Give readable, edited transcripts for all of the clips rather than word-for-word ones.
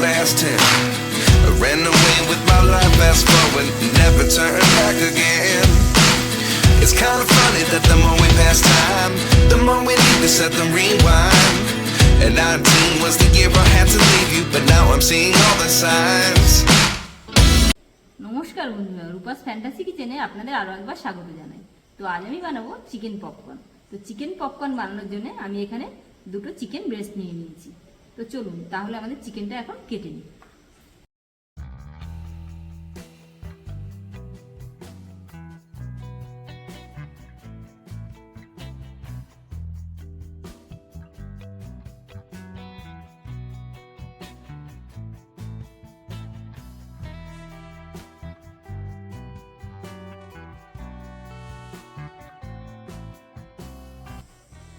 past tense. I ran away with my life, fast forward, never turn back again. It's kind of funny that the more we pass time, the more we need to set the rewind. And 19 was the year I had to leave you, but now I'm seeing all the signs. নমস্কার বন্ধুরা, Rupa's fantasy কিচেনে আপনাদের আরও একবার স্বাগত জানাই। তো আজ আমি বানাবো চিকেন পপকর্ন। তো চিকেন পপকর্ন বানানোর জন্য আমি এখানে দুটো চিকেন ব্রেস্ট নিয়ে নিয়েছি। তো চলুন তাহলে আমাদের চিকেনটা এখন কেটে নিই।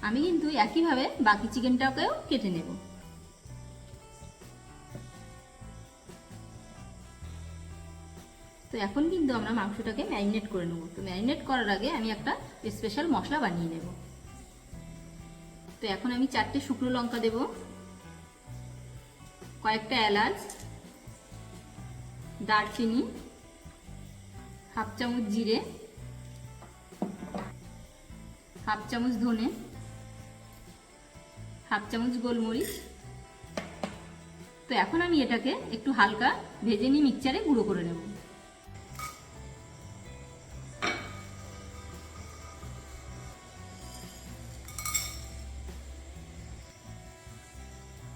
আমি কিন্তু একইভাবে বাকি চিকেনটাকেও কেটে নেব। তো এখন কিন্তু আমরা মাংসটাকে ম্যারিনেট করে নেব। তো ম্যারিনেট করার আগে আমি একটা স্পেশাল মশলা বানিয়ে নেব। তো এখন আমি 4টে শুকনো লঙ্কা দেব, কয়েকটা এলাচ, দারচিনি, হাফ চামচ জিরে, হাফ চামচ ধনে, হাফ চামচ গোলমরিচ। তো এখন আমি এটাকে একটু হালকা ভেজে নিয়ে মিক্সচারে গুঁড়ো করে নেব।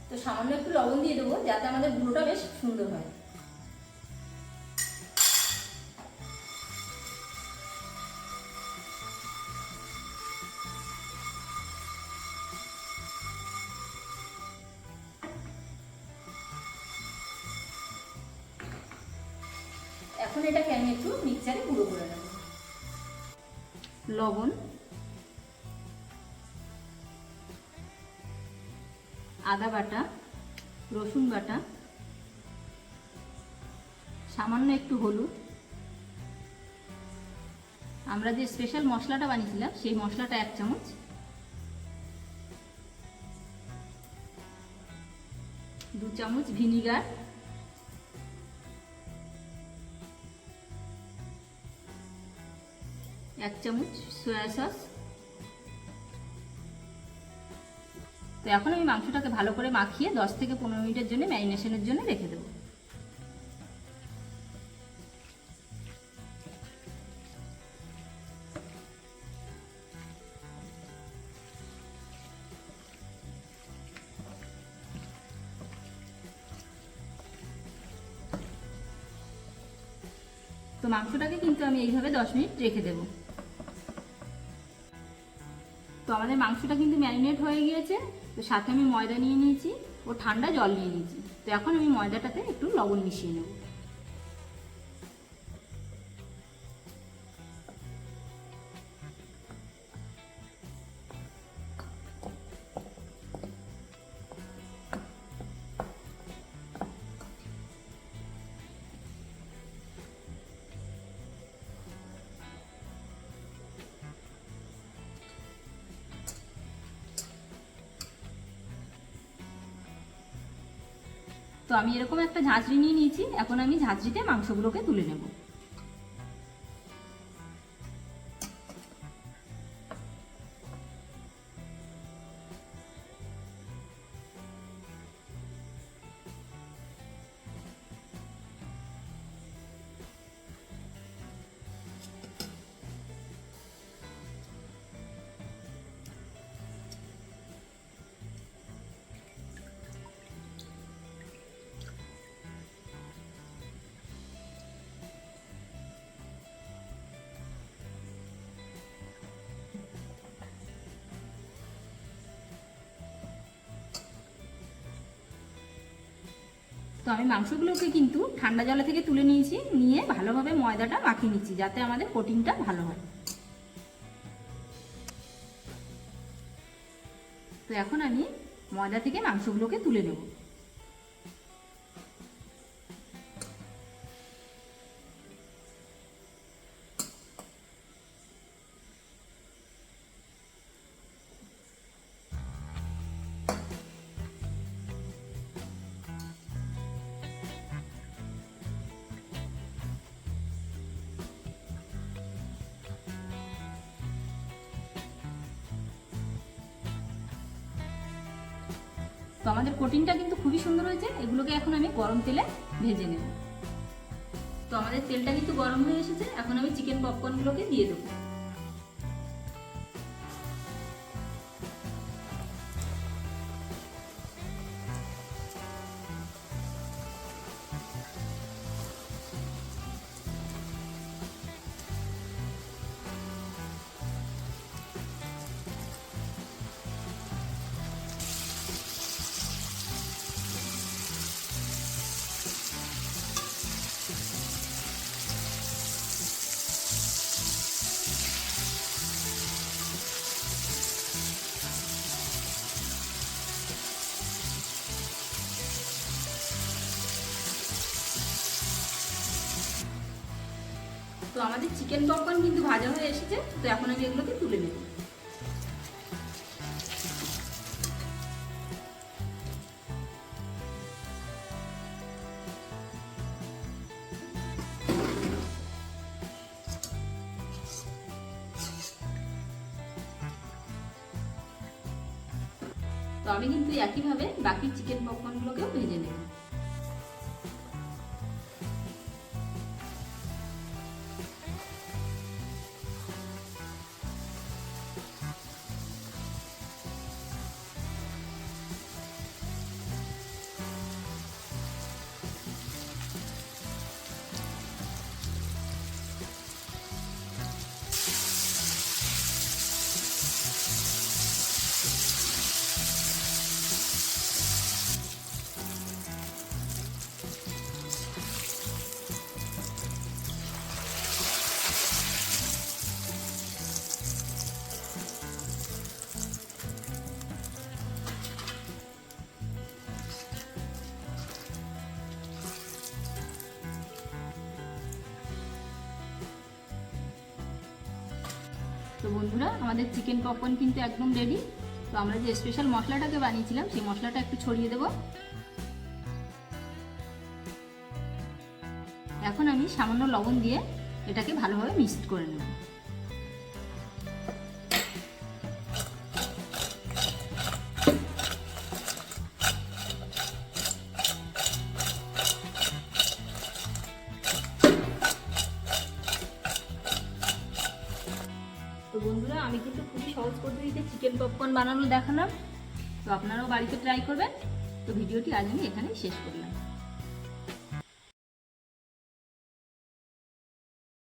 তো সামান্য একটু লবণ দিয়ে দেবো যাতে আমাদের গুঁড়োটা বেশ সুন্দর হয়। এখন এটাকে আমি একটু মিক্সচারে গুঁড়ো করে নেব। লবণ, আদা বাটা, রসুন বাটা, সামান্য একটু হলুদ, আমরা যে স্পেশাল মশলাটা বানিয়েছিলাম সেই মশলাটা 1 চামচ, 2 চামচ ভিনিগার, 1 চামচ সয়া সস। তো এখন আমি মাংসটাকে ভালো করে মাখিয়ে 10 থেকে 15 মিনিটের জন্য ম্যারিনেশনের জন্য রেখে দেব। তো মাংসটাকে কিন্তু আমি এইভাবে 10 মিনিট রেখে দেব। তো আমাদের মাংসটা কিন্তু ম্যারিনেট হয়ে গিয়েছে। তো সাথে আমি ময়দা নিয়ে নিয়েছি ও ঠান্ডা জল নিয়ে নিয়েছি। তো এখন আমি ময়দাটাতে একটু লবণ মিশিয়ে নেব। তো আমি এরকম একটা ঝাঁঝরি নিয়ে নিয়েছি। এখন আমি ঝাঁঝরিতে মাংসগুলোকে তুলে নেব। তো আমি মাংসগুলোকে কিন্তু ঠান্ডা জলে থেকে তুলে নিয়েছি, নিয়ে ভালোভাবে ময়দাটা মাখিয়ে নিচ্ছি যাতে আমাদের কোটিংটা ভালো হয়। তো এখন আমি ময়দা থেকে মাংসগুলোকে তুলে নেব। তো আমাদের কোটিংটা কিন্তু খুবই সুন্দর হয়েছে। এগুলোকে এখন আমি গরম তেলে ভেজে নেব। তো আমাদের তেলটা কিন্তু গরম হয়ে এসেছে, এখন আমি চিকেন পপকর্নগুলোকে দিয়ে দেবো। তো আমাদের চিকেন পপকর্ন কিন্তু ভাজা হয়ে এসেছে। তো এখন আমি এগুলোকে তুলে নেব। তো আমি কিন্তু একইভাবে বাকি চিকেন পপকর্নগুলোকেও ভেজে নেব। তো বন্ধুরা, আমাদের চিকেন পপকর্ন কিন্তু একদম রেডি। তো আমরা যে স্পেশাল মশলাটাকে বানিয়েছিলাম সেই মশলাটা একটু ছড়িয়ে দেব। এখন আমি সামান্য লবণ দিয়ে এটাকে ভালোভাবে মিক্সড করে নেব। তো বন্ধুরা, আমি কিন্তু খুবই সহজ পদ্ধতিতে চিকেন পপকর্ন বানানো দেখালাম। তো আপনারাও বাড়িতে ট্রাই করবেন। তো ভিডিওটি আজ আমি এখানেই শেষ করলাম।